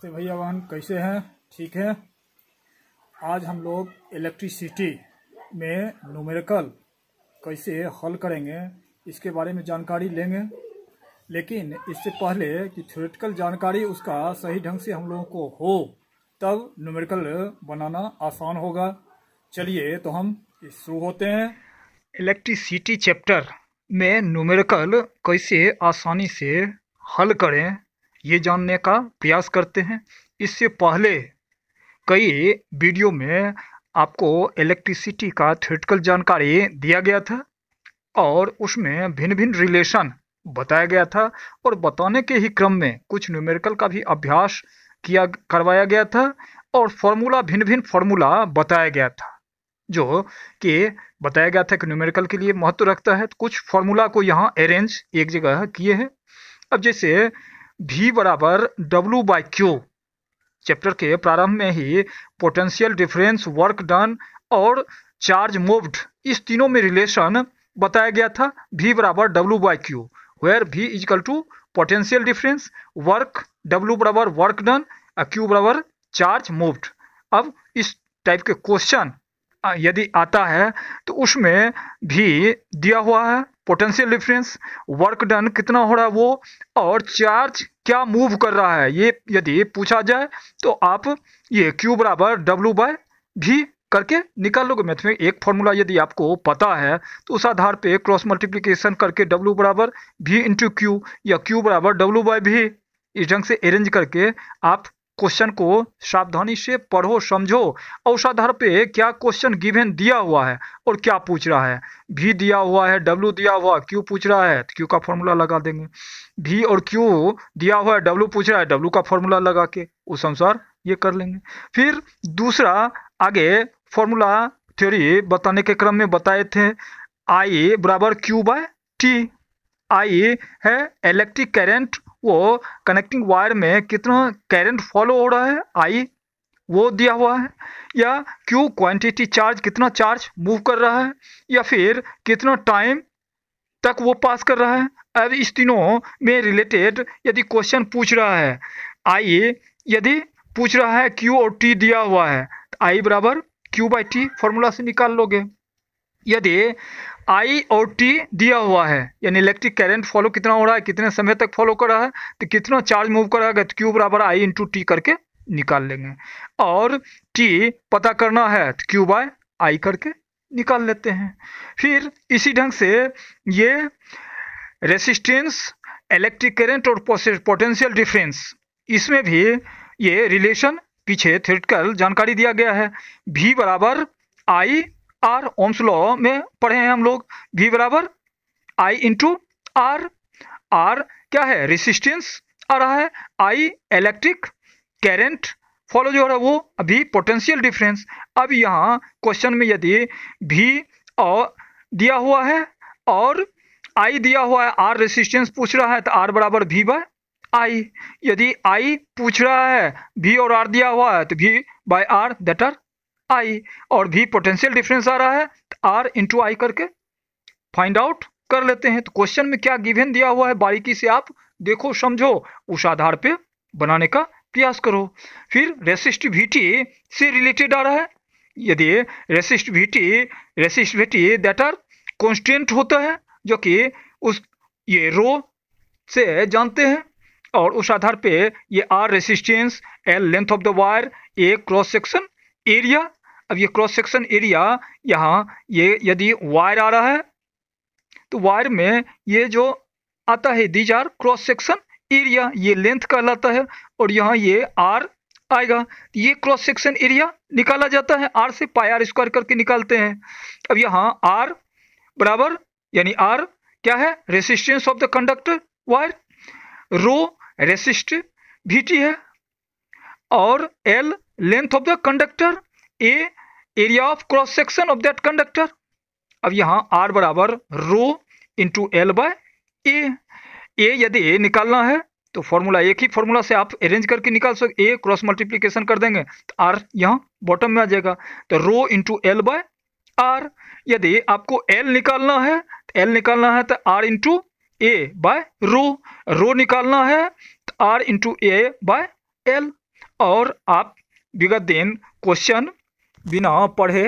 नमस्ते भैया बहन, कैसे हैं? ठीक है। आज हम लोग इलेक्ट्रिसिटी में न्यूमेरिकल कैसे हल करेंगे इसके बारे में जानकारी लेंगे। लेकिन इससे पहले कि थ्योरेटिकल जानकारी उसका सही ढंग से हम लोगों को हो तब न्यूमेरिकल बनाना आसान होगा। चलिए तो हम शुरू होते हैं। इलेक्ट्रिसिटी चैप्टर में न्यूमेरिकल कैसे आसानी से हल करें ये जानने का प्रयास करते हैं। इससे पहले कई वीडियो में आपको इलेक्ट्रिसिटी का थ्योरेटिकल जानकारी दिया गया था और उसमें भिन्न भिन्न रिलेशन बताया गया था और बताने के ही क्रम में कुछ न्यूमेरिकल का भी अभ्यास करवाया गया था और भिन्न भिन्न फार्मूला बताया गया था जो कि बताया गया था कि न्यूमेरिकल के लिए महत्व रखता है। तो कुछ फार्मूला को यहाँ अरेंज एक जगह किए हैं। अब जैसे V बराबर W/Q चैप्टर के प्रारंभ में ही पोटेंशियल डिफरेंस, वर्क डन और चार्ज मूव्ड, इस तीनों में रिलेशन बताया गया था। V बराबर W/Q where V equal to potential difference, work W बराबर वर्क डन, Q बराबर चार्ज मूव्ड। अब इस टाइप के क्वेश्चन यदि आता है तो उसमें भी दिया हुआ है पोटेंशियल डिफरेंस, वर्क डन कितना हो रहा है वो, और चार्ज क्या मूव कर रहा है ये यदि पूछा जाए तो आप ये Q बराबर W/V करके निकाल लोगे। मैथ में एक फॉर्मूला यदि आपको पता है तो उस आधार पे क्रॉस मल्टीप्लिकेशन करके W बराबर V इंटू Q या Q बराबर W/V इस ढंग से अरेंज करके आप क्वेश्चन को सावधानी से पढ़ो, समझो और उस आधार पे क्या क्वेश्चन गिवन दिया हुआ है और क्या पूछ रहा है। V दिया हुआ है, W दिया हुआ, Q पूछ रहा है तो Q का फॉर्मूला लगा देंगे। V और Q दिया हुआ है, W पूछ रहा है, W का फॉर्मूला लगा के उस अनुसार ये कर लेंगे। फिर दूसरा आगे फॉर्मूला थ्योरी बताने के क्रम में बताए थे I बराबर Q/T। I है इलेक्ट्रिक करंट, वो कनेक्टिंग वायर में कितना करंट फॉलो हो रहा है I वो दिया हुआ है, या Q क्वांटिटी चार्ज कितना चार्ज मूव कर रहा है, या फिर कितना टाइम तक वो पास कर रहा है। अब इस तीनों में रिलेटेड यदि क्वेश्चन पूछ रहा है, I यदि पूछ रहा है Q और T दिया हुआ है तो I बराबर Q/T फॉर्मूला से निकाल लोगे। यदि I और T दिया हुआ है यानी इलेक्ट्रिक करंट फॉलो कितना हो रहा है, कितने समय तक फॉलो कर रहा है, तो कितना चार्ज मूव कर रहा है तो Q बराबर I इंटू T करके निकाल लेंगे। और T पता करना है तो Q/I करके निकाल लेते हैं। फिर इसी ढंग से ये रेसिस्टेंस, इलेक्ट्रिक करंट और पोटेंशियल डिफरेंस, इसमें भी ये रिलेशन पीछे थ्योरेटिकल जानकारी दिया गया है। V बराबर I/R, ओम्स लॉ में पढ़े हैं हम लोग। V बराबर I इंटू R। R क्या है, रेसिस्टेंस आ रहा है, I इलेक्ट्रिक करंट फॉलो जो हो रहा है वो, अभी पोटेंशियल डिफरेंस। अब यहाँ क्वेश्चन में यदि V और दिया हुआ है और I दिया हुआ है, R रेसिस्टेंस पूछ रहा है तो R बराबर V/I। यदि I पूछ रहा है, V और R दिया हुआ है तो V/R दैट आर I, और भी पोटेंशियल डिफरेंस आ रहा है तो R इंटू I करके फाइंड आउट कर लेते हैं। तो क्वेश्चन में क्या गिवन दिया हुआ है बारीकी से आप देखो, समझो, उस आधार पे बनाने का प्रयास करो। फिर रेसिस्टिविटी से रिलेटेड आ रहा है। यदि रेसिस्टिविटी दैट आर कांस्टेंट होता है जो कि उस ये रो से जानते हैं, और उस आधार पे ये R resistance, L length of the wire, A cross section area. अब ये क्रॉस सेक्शन एरिया यहाँ ये यदि वायर आ रहा है तो वायर में ये जो आता है these are cross section area, ये लेंथ कहलाता है, और यहाँ ये R आएगा। ये क्रॉस सेक्शन एरिया निकाला जाता है R से, πr² करके निकालते हैं। अब यहाँ R बराबर यानी R क्या है, resistance of the conductor wire, rho resistivity है, और L length of the conductor, A area of cross section of that conductor. अब यहाँ R बराबर रो इंटू L/A। A यदि निकालना है तो फॉर्मूला एक ही फॉर्मूला से आप अरेंज करके निकाल सकते। A क्रॉस मल्टीप्लिकेशन कर देंगे तो R यहाँ बॉटम में आ जाएगा, तो रो इंटू L/R। यदि आपको L निकालना है तो R into A by rho निकालना है तो R into A by L। और आप विगत दिन क्वेश्चन बिना पढ़े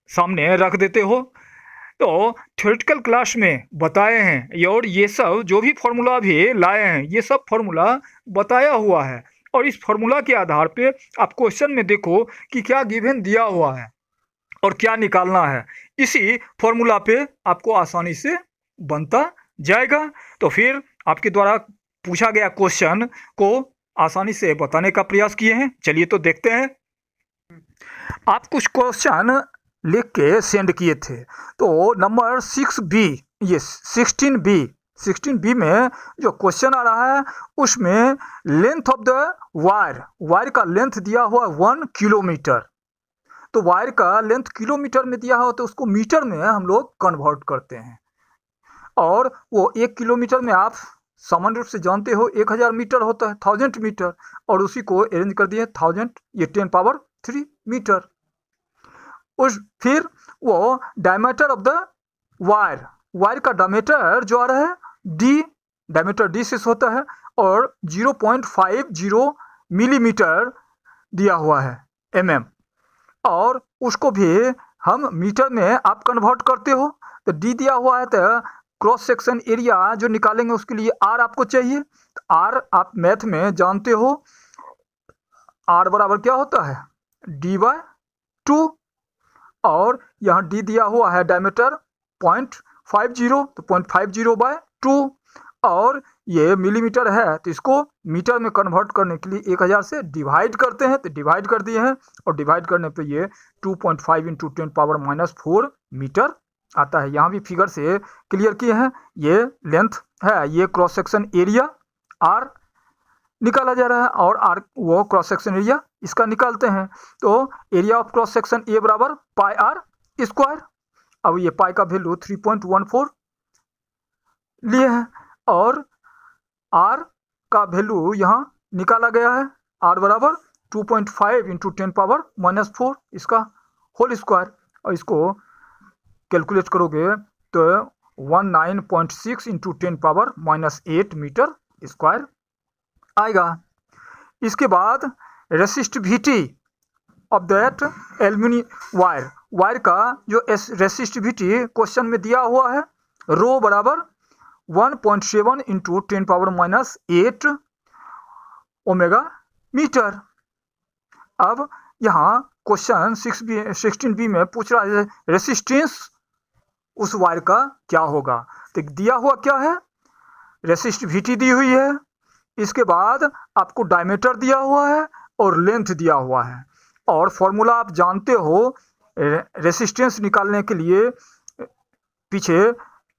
सामने रख देते हो। तो थ्योरेटिकल क्लास में बताए हैं और ये सब जो भी फॉर्मूला भी लाए हैं ये सब फॉर्मूला बताया हुआ है, और इस फॉर्मूला के आधार पे आप क्वेश्चन में देखो कि क्या गिवन दिया हुआ है और क्या निकालना है। इसी फॉर्मूला पे आपको आसानी से बनता जाएगा। तो फिर आपके द्वारा पूछा गया क्वेश्चन को आसानी से बताने का प्रयास किए हैं। चलिए तो देखते हैं। आप कुछ क्वेश्चन लिख के सेंड किए थे। तो नंबर 6B, ये 16B में जो क्वेश्चन आ रहा है उसमें लेंथ ऑफ द वायर का लेंथ दिया हुआ 1 किलोमीटर। तो वायर का लेंथ किलोमीटर में दिया हो तो उसको मीटर में हम लोग कन्वर्ट करते हैं, और वो 1 किलोमीटर में आप सामान्य रूप से जानते हो 1000 मीटर होता है, 1000 मीटर, और उसी को अरेंज कर दिए 1000, ये 10 पावर 3 मीटर। उस फिर वो डायमीटर ऑफ द वायर का डायमीटर जो आ रहा है डी, डायमीटर डी से होता है, और 0.50 मिलीमीटर दिया हुआ है mm, और उसको भी हम मीटर में आप कन्वर्ट करते हो। तो डी दिया हुआ है तो क्रॉस सेक्शन एरिया जो निकालेंगे उसके लिए आर आपको चाहिए। तो आर आप मैथ में जानते हो, आर बराबर क्या होता है d/2, और यहाँ डी दिया हुआ है डायमीटर 0.50, तो 0.50/2, और ये मिलीमीटर है तो इसको मीटर में कन्वर्ट करने के लिए 1000 से डिवाइड करते हैं। तो डिवाइड कर दिए हैं, और डिवाइड करने पे ये 2.5 × 10⁻⁴ मीटर आता है। यहाँ भी फिगर से क्लियर किए हैं। ये लेंथ है, ये क्रॉस सेक्शन एरिया आर निकाला जा रहा है, और आर वो क्रॉस सेक्शन एरिया इसका निकालते हैं। तो area of cross section A बराबर πr²। अब ये पाई का वैल्यू 3.14 लिए हैं, और आर का वैल्यू यहाँ निकाला गया है, आर बराबर 2.5 × 10⁻⁴ इसका होल स्क्वायर, और इसको कैलकुलेट करोगे तो 19.6 × 10⁻⁸ मीटर स्क्वायर आएगा। इसके बाद resistivity of that aluminium wire का जो रेसिस्टिविटी क्वेश्चन में दिया हुआ है रो बराबर 1.7 × 10⁻⁸ ओमेगा मीटर। अब यहाँ क्वेश्चन 16B में पूछ रहा है रेसिस्टेंस उस वायर का क्या होगा। तो दिया हुआ क्या है, रेसिस्टिविटी दी हुई है, इसके बाद आपको डायमीटर दिया हुआ है और लेंथ दिया हुआ है, और फॉर्मूला आप जानते हो रेसिस्टेंस निकालने के लिए पीछे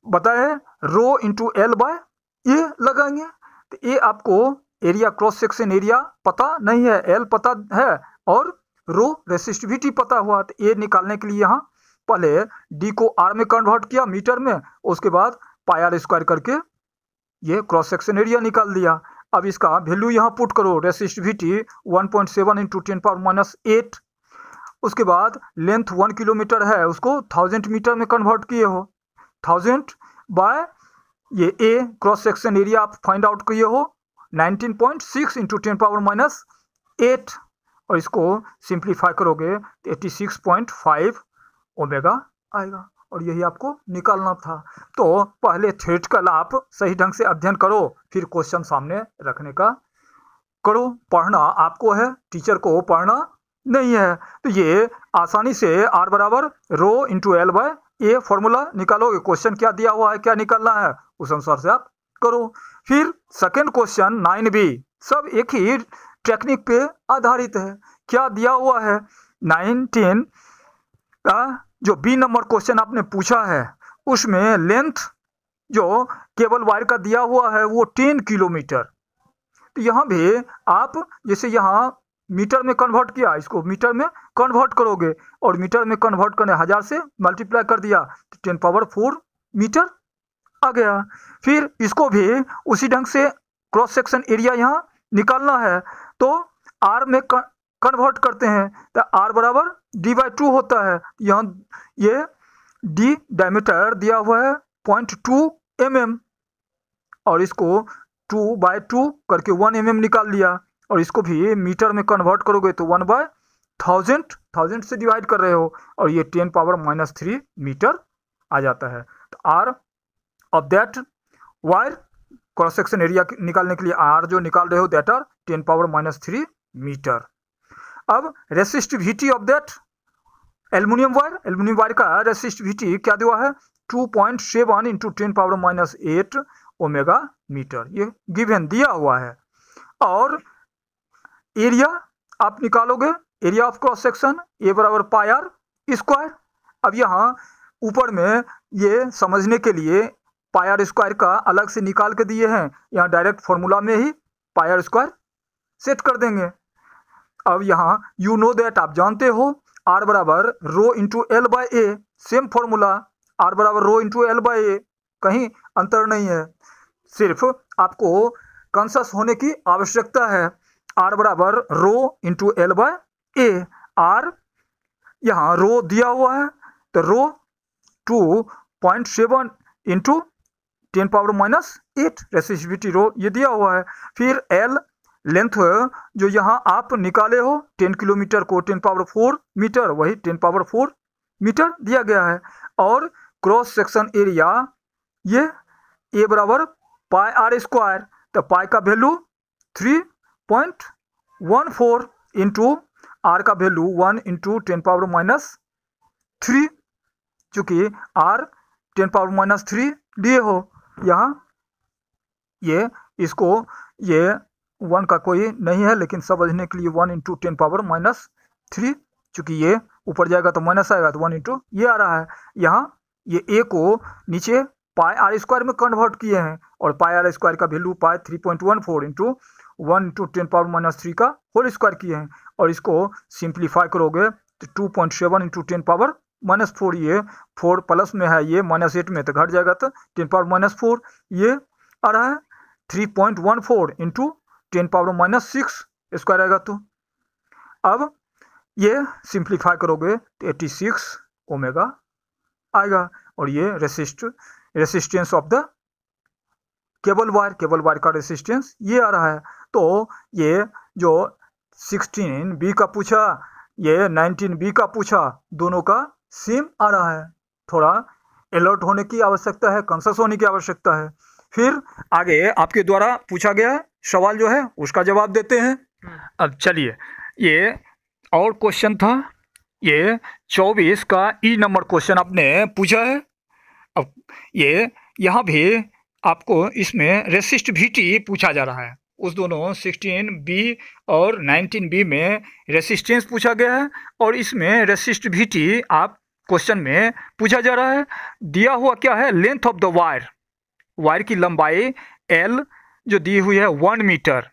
बताए रो × L/A लगाएंगे। तो ये आपको एरिया क्रॉस सेक्शन एरिया पता नहीं है, एल पता है और रो रेसिस्टिविटी पता हुआ। तो ये निकालने के लिए यहाँ पहले डी को आर में कन्वर्ट किया मीटर में, उसके बाद πr² करके ये क्रॉस सेक्शन एरिया निकाल दिया। अब इसका वैल्यू यहाँ पुट करो, रेसिस्टिविटी 1.7 × 10⁻⁸, उसके बाद लेंथ 1 किलोमीटर है उसको 1000 मीटर में कन्वर्ट किए हो, 1000 बाय ये ए क्रॉस सेक्शन एरिया आप फाइंड आउट किए हो 19.6 × 10⁻⁸, और इसको सिंप्लीफाई करोगे तो 86.5 ओमेगा आएगा, और यही आपको निकालना था। तो पहले थ्योरेटिकल आप सही ढंग से अध्ययन करो, फिर क्वेश्चन सामने रखने का करो। पढ़ना आपको है, टीचर को पढ़ना नहीं है। तो ये आसानी से आर बराबर रो × L/A फॉर्मूला निकालोगे। क्वेश्चन क्या दिया हुआ है, क्या निकालना है, उस अनुसार से आप करो। फिर सेकेंड क्वेश्चन 9B, सब एक ही टेक्निक पे आधारित है। क्या दिया हुआ है 19 का जो बी नंबर क्वेश्चन आपने पूछा है उसमें लेंथ जो केबल वायर का दिया हुआ है वो 10 किलोमीटर। तो यहाँ भी आप जैसे यहाँ मीटर में कन्वर्ट किया, इसको मीटर में कन्वर्ट करोगे, और मीटर में कन्वर्ट करने 1000 से मल्टीप्लाई कर दिया तो 10⁻⁴ मीटर आ गया। फिर इसको भी उसी ढंग से क्रॉस सेक्शन एरिया यहाँ निकालना है, तो आर में कन्वर्ट करते हैं, तो आर बराबर d/2 होता है। यहाँ ये डी डायमीटर दिया हुआ है 0.2 mm, और इसको 2/2 करके 1 mm निकाल लिया, और इसको भी मीटर में कन्वर्ट करोगे तो 1/1000, 1000 से डिवाइड कर रहे हो, और ये 10⁻³ मीटर आ जाता है। तो R of that wire cross section area निकालने के लिए आर जो निकाल रहे हो दैट आर 10⁻³ मीटर। अब resistivity of that aluminium wire का रेसिस्टिविटी क्या दिया है, 2.7 × 10⁻8 ओमेगा मीटर, ये गिवन दिया हुआ है। और एरिया आप निकालोगे, area of cross section A बराबर पाई आर स्क्वायर। अब यहाँ ऊपर में ये समझने के लिए पाई आर स्क्वायर का अलग से निकाल के दिए हैं, यहाँ डायरेक्ट फॉर्मूला में ही पाई आर स्क्वायर सेट कर देंगे। अब यहाँ यू नो दैट, आप जानते हो आर बराबर rho into L by A, same formula, R बराबर rho into L by A, कहीं अंतर नहीं है, सिर्फ आपको कॉन्शियस होने की आवश्यकता है। आर बराबर rho into L by A, R यहाँ रो दिया हुआ है तो रो 2.7 × 10⁻8 रेसिस्टिविटी रो ये दिया हुआ है। फिर एल लेंथ जो यहाँ आप निकाले हो 10 किलोमीटर को 10⁴ मीटर, वही 10⁴ मीटर दिया गया है। और क्रॉस सेक्शन एरिया ये ए बराबर पाई आर स्क्वायर, तो पाई का वैल्यू 3.14 इंटू आर का वैल्यू 1 × 10⁻³ चूँकि आर 10⁻³ दिए हो यहाँ, ये इसको ये 1 का कोई नहीं है, लेकिन समझने के लिए 1 × 10⁻³ चूँकि ये ऊपर जाएगा तो माइनस आएगा तो 1 × ये आ रहा है। यहाँ ये ए को नीचे पाई आर स्क्वायर में कन्वर्ट किए हैं, और पाई आर स्क्वायर का वैल्यू पाई 3.14 इंटू 1 × 10⁻³ का होल स्क्वायर किए हैं, और इसको सिंप्लीफाई करोगे तो 2.7 × 10⁻⁴, ये 4 प्लस में है, ये -8 में तो घट जाएगा तो 10⁻⁴, ये आ रहा है 3.14 × 10⁻�6 स्क्वायर आएगा। तो अब ये सिंप्लीफाई करोगे तो 86 ओमेगा आएगा, और ये resistance of the cable wire का रेसिस्टेंस ये आ रहा है। तो ये जो 16B का पूछा, ये 19B का पूछा, दोनों का सेम आ रहा है। थोड़ा अलर्ट होने की आवश्यकता है, कॉन्शियस होने की आवश्यकता है। फिर आगे आपके द्वारा पूछा गया सवाल जो है उसका जवाब देते हैं। अब चलिए, ये और क्वेश्चन था, ये 24 का ई नंबर क्वेश्चन आपने पूछा है। अब ये यहाँ भी आपको इसमें रेसिस्टिविटी पूछा जा रहा है, उस दोनों 16B और 19B में रेसिस्टेंस पूछा गया है, और इसमें रेसिस्टिविटी आप क्वेश्चन में पूछा जा रहा है। दिया हुआ क्या है, लेंथ ऑफ द वायर की लंबाई L जो दी हुई है 1 metre,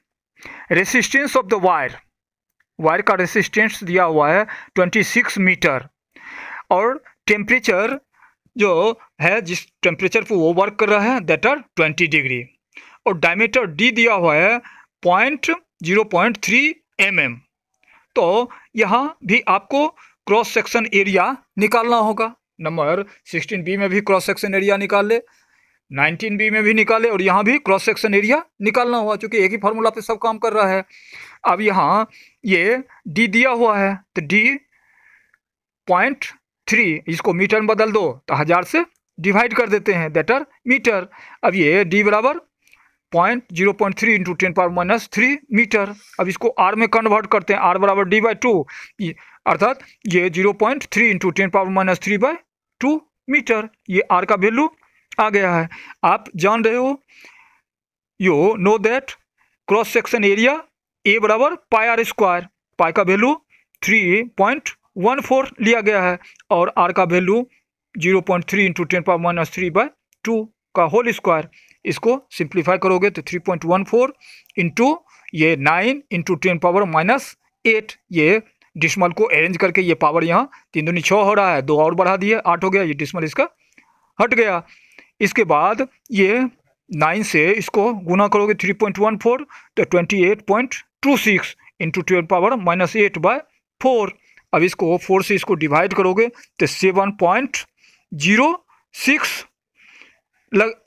resistance of the wire का रेसिस्टेंस दिया हुआ है 26 मीटर, और टेम्परेचर जो है जिस टेम्परेचर पर वो वर्क कर रहा है दैट आर 20 डिग्री, और डायमीटर D दिया हुआ है 0.3 mm। तो यहाँ भी आपको क्रॉस सेक्शन एरिया निकालना होगा। नंबर 16B में भी क्रॉस सेक्शन एरिया निकाल ले, 19B में भी निकाले, और यहाँ भी क्रॉस सेक्शन एरिया निकालना हुआ, क्योंकि एक ही फार्मूला पे सब काम कर रहा है। अब यहाँ ये D दिया हुआ है तो D 0.3, इसको मीटर में बदल दो तो 1000 से डिवाइड कर देते हैं दैट आर मीटर। अब ये D बराबर 0.3 × 10⁻³ मीटर। अब इसको R में कन्वर्ट करते हैं, R बराबर D/2, अर्थात ये 0.3 × 10⁻³ मीटर, ये R का वैल्यू आ गया है। आप जान रहे हो, you know that cross section area A बराबर पाई आर स्क्वायर, पाई का वैल्यू 3.14 लिया गया है, और R का वैल्यू 0.3 × 10⁻³ का होल स्क्वायर। इसको सिंप्लीफाई करोगे तो 3.14 इंटू ये 9 × 10⁻⁸, ये डिसमल को अरेंज करके ये पावर यहाँ 3 दूनी 6 हो रहा है, 2 और बढ़ा दिए 8 हो गया, ये डिसमल इसका हट गया। इसके बाद ये 9 से इसको गुना करोगे 3.14 तो 28.26 इंटू 10⁻⁸/4। अब इसको 4 से इसको डिवाइड करोगे तो 7.06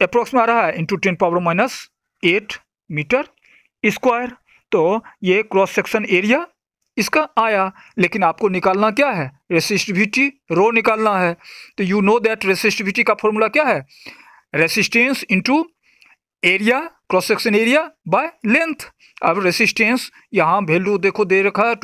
अप्रोक्स में आ रहा है इंटू 10⁻⁸ मीटर स्क्वायर। तो ये क्रॉस सेक्शन एरिया इसका आया, लेकिन आपको निकालना क्या है, रेसिस्टिविटी रो निकालना है। तो यू नो दैट रेसिस्टिविटी का फॉर्मूला क्या है, resistance into area, cross section area by length. अब रेसिस्टेंस यहाँ वैल्यू देखो दे रखा है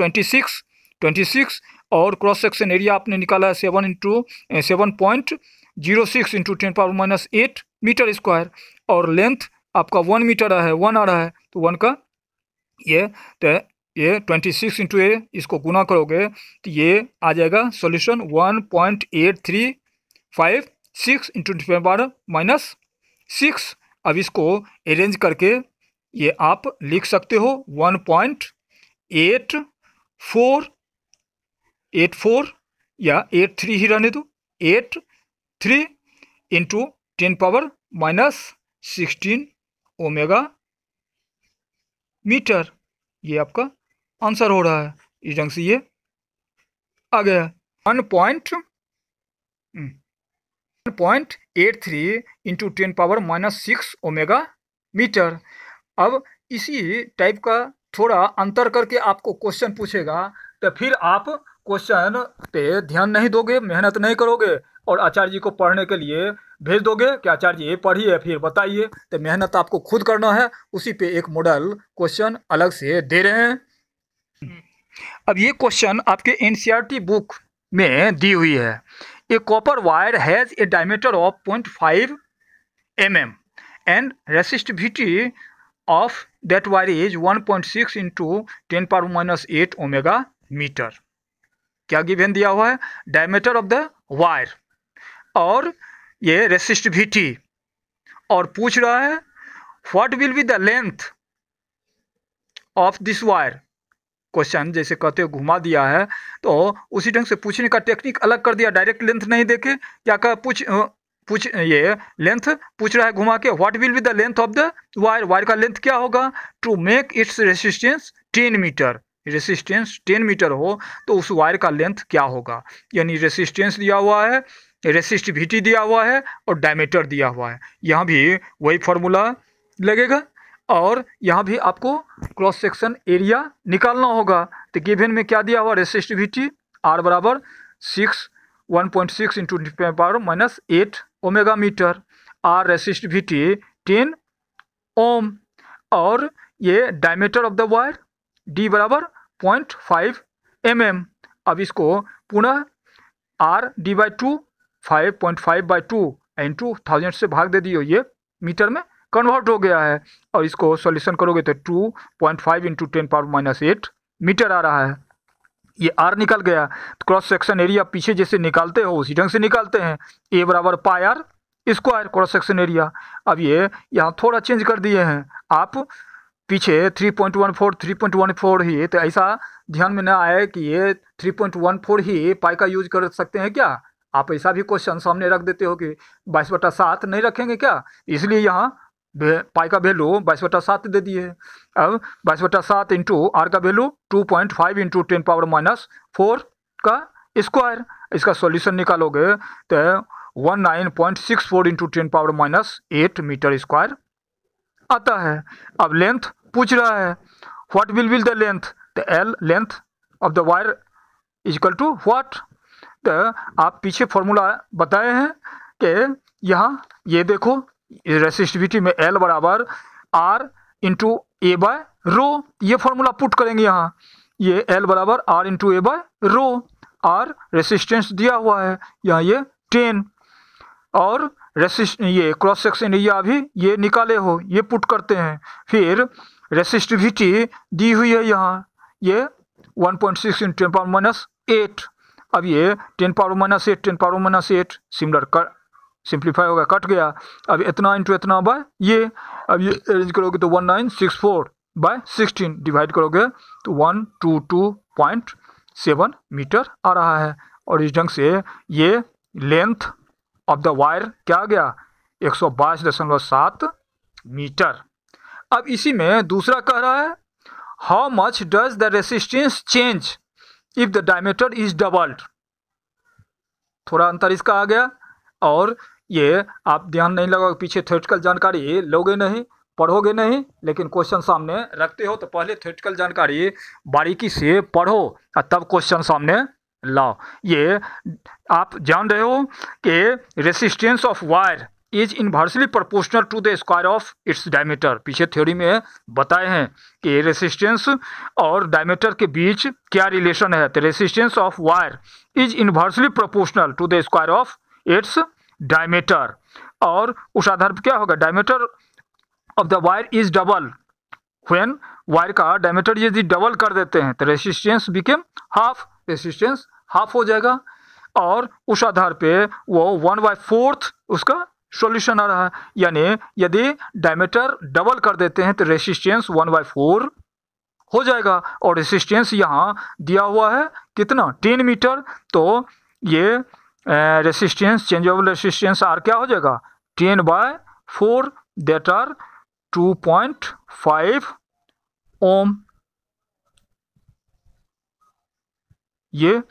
26 और क्रॉस सेक्शन एरिया आपने निकाला है 7.06 इंटू 10⁻⁸ मीटर स्क्वायर, और लेंथ आपका 1 मीटर है, 1 आ रहा है, तो 1 का ये तो ये 26 इंटू ए इसको गुना करोगे तो ये आ जाएगा सॉल्यूशन 1.8356 इंटू 10⁻⁻6। अब इसको अरेंज करके ये आप लिख सकते हो 1.8484 या 83 ही रहने दो, 83 इंटू 10⁻⁻16 ओमेगा मीटर। ये आपका आंसर हो रहा है, इस ढंग से ये आ गया 1.83 इंटू 10⁻⁻6 ओमेगा मीटर। अब इसी टाइप का थोड़ा अंतर करके आपको क्वेश्चन पूछेगा, तो फिर आप क्वेश्चन पे ध्यान नहीं दोगे, मेहनत नहीं करोगे और आचार्य जी को पढ़ने के लिए भेज दोगे कि आचार्य जी ये पढ़िए फिर बताइए, तो मेहनत आपको खुद करना है। उसी पे एक मॉडल क्वेश्चन अलग से दे रहे हैं। अब ये क्वेश्चन आपके एनसीईआरटी बुक में दी हुई है। A copper wire has a diameter of 0.5 mm and resistivity of that wire is 1.6 into 10⁻⁸ omega metre. क्या गिवन दिया हुआ है, डायमीटर ऑफ द वायर और ये रेसिस्टिविटी, और पूछ रहा है what will be the length of this wire. Question जैसे कहते हो घुमा दिया है, तो उसी ढंग से पूछने का टेक्निक अलग कर दिया, डायरेक्ट लेंथ नहीं देखे, क्या कहा पूछ ये लेंथ पूछ रहा है घुमा के, what will be the length of the wire, wire का लेंथ क्या होगा, to make its resistance 10 metre, resistance 10 metre हो तो उस वायर का लेंथ क्या होगा। यानी रेसिस्टेंस दिया हुआ है, रेसिस्टिविटी दिया हुआ है और डायमीटर दिया हुआ है, यहाँ भी वही फॉर्मूला लगेगा और यहाँ भी आपको क्रॉस सेक्शन एरिया निकालना होगा। तो गिवन में क्या दिया हुआ, रेसिस्टिविटी R बराबर 1.6 into 10⁻⁻8 omega metre, R resistivity 10 ohm, और ये diameter of the wire D बराबर 0.5 mm। अब इसको पुनः R D/2 5.5/2 इंटू 1000 से भाग दे दियो, ये मीटर में कन्वर्ट हो गया है, और इसको सॉल्यूशन करोगे तो 2.5 इंटू 10⁻⁸ मीटर आ रहा है। ये R निकल गया, तो क्रॉस सेक्शन एरिया पीछे जैसे निकालते हो उसी ढंग से निकालते हैं, A बराबर πr square cross section area. अब ये यहाँ थोड़ा चेंज कर दिए हैं आप, पीछे 3.14 ही, तो ऐसा ध्यान में ना आए कि ये 3.14 ही पाई का यूज कर सकते हैं क्या, आप ऐसा भी क्वेश्चन सामने रख देते हो कि 22/7 नहीं रखेंगे क्या, इसलिए यहाँ पाई का वैल्यू 22/7 दे दिए। अब 22/7 इंटू R का वैल्यू 2.5 इंटू 10⁻⁻4 का स्क्वायर, इसका सॉल्यूशन निकालोगे तो 19.64 इंटू 10⁻⁻8 मीटर स्क्वायर आता है। अब लेंथ पूछ रहा है, what will be the length, तो L length of the wire is equal to what, तो आप पीछे फॉर्मूला बताए हैं कि यहाँ ये देखो रेसिस्टिविटी में L बराबर R इंटू A/रो, ये फॉर्मूला पुट करेंगे यहाँ, ये L बराबर R इंटू A/रो, R रेसिस्टेंस दिया हुआ है यहाँ ये 10, और ये क्रॉस सेक्शन एरिया भी ये निकाले हो, ये पुट करते हैं, फिर रेसिस्टिविटी दी हुई है यहाँ ये 1.6 इंटू 10⁻⁸। अब ये 10⁻⁸ सिमिलर कर सिंप्लीफाई होगा, कट गया, अब इतना इंटू इतना बाय ये, अब ये अरेंज करोगे तो 1964/16 डिवाइड करोगे तो 122.7 मीटर आ रहा है, और इस ढंग से ये लेंथ ऑफ द वायर क्या आ गया 122.7 मीटर। अब इसी में दूसरा कह रहा है, how much does the resistance change if the diameter is doubled, थोड़ा अंतर इसका आ गया, और ये आप ध्यान नहीं लगाओगे, पीछे थ्योरेटिकल जानकारी लोगे नहीं, पढ़ोगे नहीं, लेकिन क्वेश्चन सामने रखते हो, तो पहले थ्योरेटिकल जानकारी बारीकी से पढ़ो और तब क्वेश्चन सामने लाओ। ये आप जान रहे हो कि resistance of wire is inversely proportional to the square of its diameter. पीछे थ्योरी में बताए हैं कि रेसिस्टेंस और डायमीटर के बीच क्या रिलेशन है। तो resistance of wire is inversely proportional to the square of its diameter, और उस आधार पर क्या होगा, diameter of the wire is double when wire का डायमीटर यदि डबल कर देते हैं तो resistance became half, resistance half हो जाएगा। और उस आधार पे वो 1/4 उसका सॉल्यूशन आ रहा है, यानी यदि डायमीटर डबल कर देते हैं तो रेसिस्टेंस 1/4 हो जाएगा। और रेसिस्टेंस यहाँ दिया हुआ है कितना, 10 मीटर। तो ये रेसिस्टेंस, चेंजेबल रेसिस्टेंस आर क्या हो जाएगा, 10/4 दैट आर 2.5 ओम। ये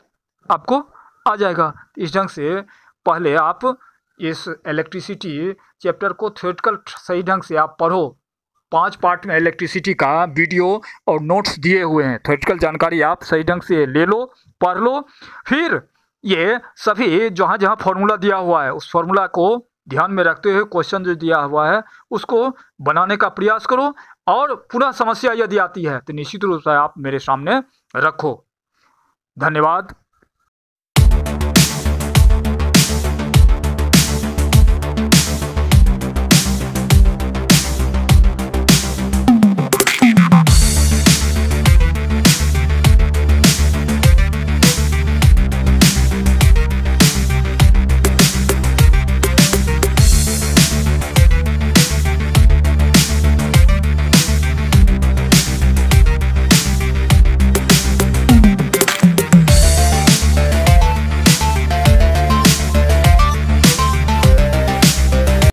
आपको आ जाएगा। इस ढंग से पहले आप इस इलेक्ट्रिसिटी चैप्टर को थ्योरेटिकल सही ढंग से आप पढ़ो। 5 पार्ट में इलेक्ट्रिसिटी का वीडियो और नोट्स दिए हुए हैं। थ्योरेटिकल जानकारी आप सही ढंग से ले लो, पढ़ लो। फिर ये सभी जहाँ जहाँ फॉर्मूला दिया हुआ है उस फॉर्मूला को ध्यान में रखते हुए क्वेश्चन जो दिया हुआ है उसको बनाने का प्रयास करो। और पुनः समस्या यदि आती है तो निश्चित रूप से आप मेरे सामने रखो। धन्यवाद।